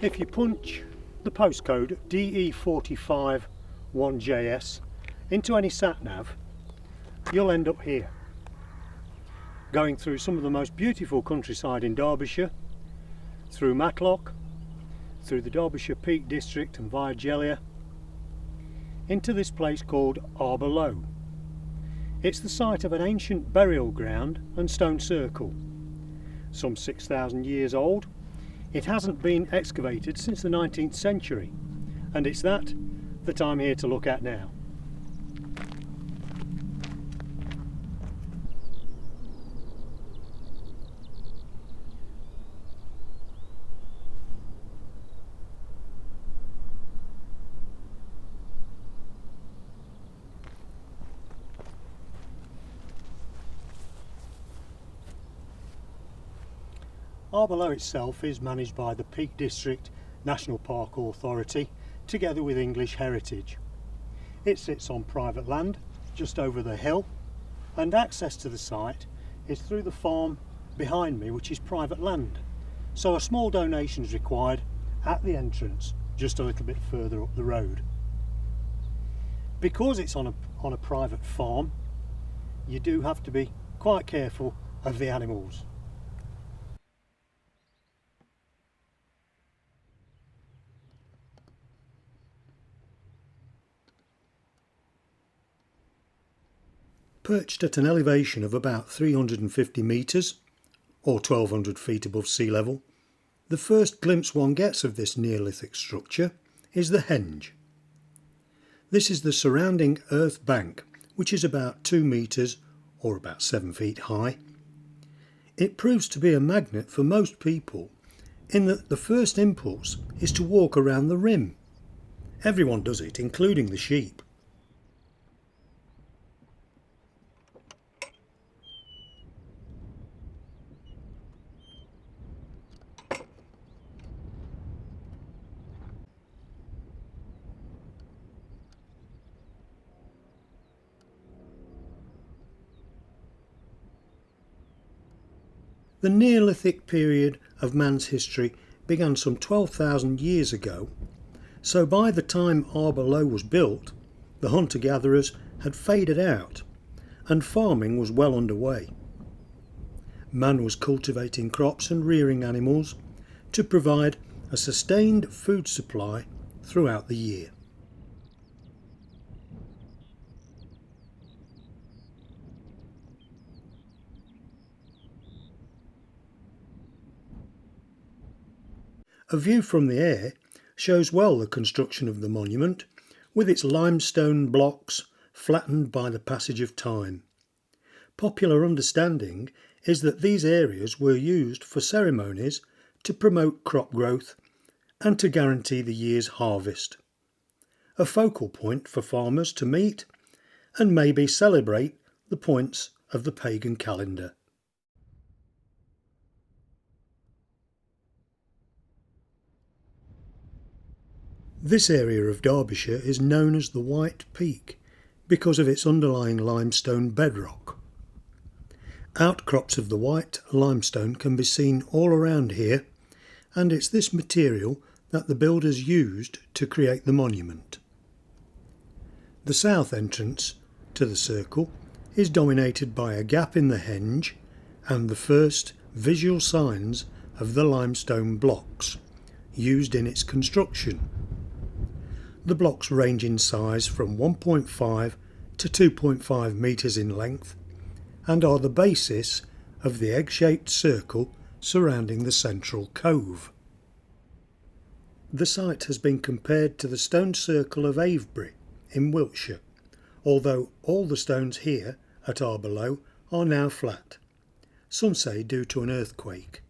If you punch the postcode DE45 1JS into any sat-nav, you'll end up here, going through some of the most beautiful countryside in Derbyshire, through Matlock, through the Derbyshire Peak District and via Jellier, into this place called Arbor Low. It's the site of an ancient burial ground and stone circle. Some 6,000 years old, it hasn't been excavated since the 19th century, and it's that I'm here to look at now. Arbor Low itself is managed by the Peak District National Park Authority together with English Heritage. It sits on private land just over the hill, and access to the site is through the farm behind me, which is private land. So a small donation is required at the entrance just a little bit further up the road. Because it's on a private farm, you do have to be quite careful of the animals. Perched at an elevation of about 350 metres, or 1200 feet above sea level, the first glimpse one gets of this Neolithic structure is the henge. This is the surrounding earth bank, which is about 2 metres or about 7 feet high. It proves to be a magnet for most people in that the first impulse is to walk around the rim. Everyone does it, including the sheep. The Neolithic period of man's history began some 12,000 years ago, so by the time Arbor Low was built, the hunter-gatherers had faded out and farming was well underway. Man was cultivating crops and rearing animals to provide a sustained food supply throughout the year. A view from the air shows well the construction of the monument, with its limestone blocks flattened by the passage of time. Popular understanding is that these areas were used for ceremonies to promote crop growth and to guarantee the year's harvest. A focal point for farmers to meet and maybe celebrate the points of the pagan calendar. This area of Derbyshire is known as the White Peak because of its underlying limestone bedrock. Outcrops of the white limestone can be seen all around here, and it's this material that the builders used to create the monument. The south entrance to the circle is dominated by a gap in the henge and the first visual signs of the limestone blocks used in its construction. The blocks range in size from 1.5 to 2.5 metres in length and are the basis of the egg-shaped circle surrounding the central cove. The site has been compared to the stone circle of Avebury in Wiltshire, although all the stones here at Arbor Low are now flat, some say due to an earthquake.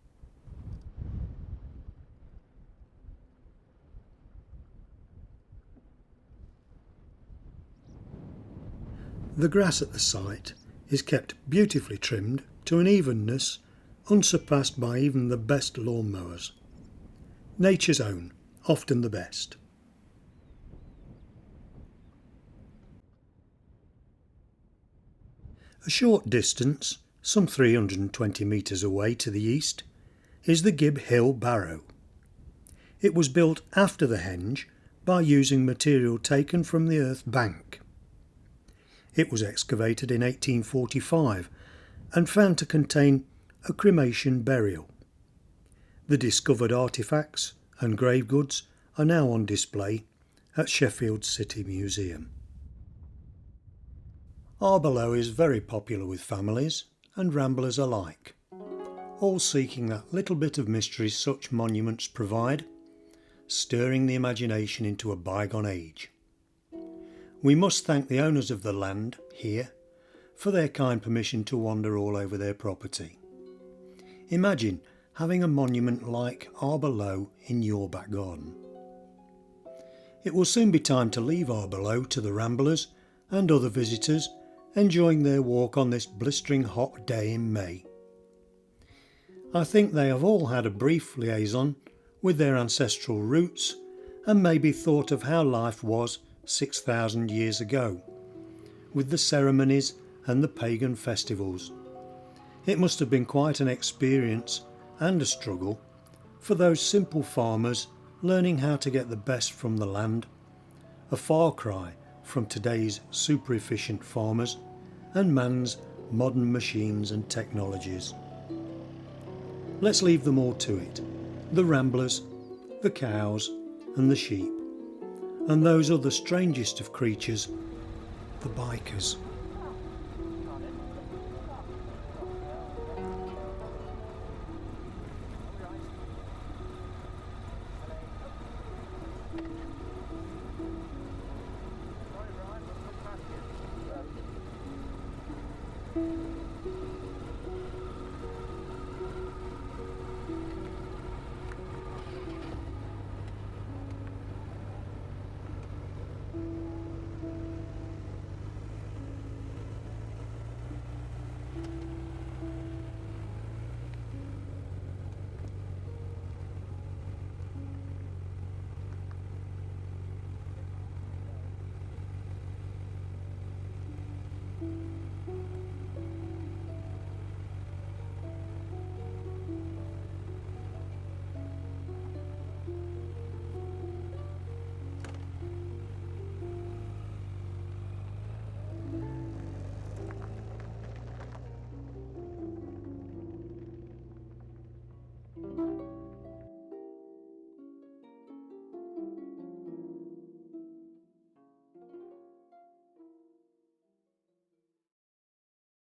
The grass at the site is kept beautifully trimmed to an evenness unsurpassed by even the best lawn mowers. Nature's own, often the best. A short distance, some 320 metres away to the east, is the Gib Hill Barrow. It was built after the henge by using material taken from the earth bank. It was excavated in 1845 and found to contain a cremation burial. The discovered artefacts and grave goods are now on display at Sheffield City Museum. Arbor Low is very popular with families and ramblers alike, all seeking that little bit of mystery such monuments provide, stirring the imagination into a bygone age. We must thank the owners of the land here for their kind permission to wander all over their property. Imagine having a monument like Arbor Low in your back garden. It will soon be time to leave Arbor Low to the ramblers and other visitors enjoying their walk on this blistering hot day in May. I think they have all had a brief liaison with their ancestral roots and maybe thought of how life was 6,000 years ago, with the ceremonies and the pagan festivals. It must have been quite an experience and a struggle for those simple farmers learning how to get the best from the land, a far cry from today's super efficient farmers and man's modern machines and technologies. Let's leave them all to it, the ramblers, the cows and the sheep, and those other strangest of creatures, the bikers.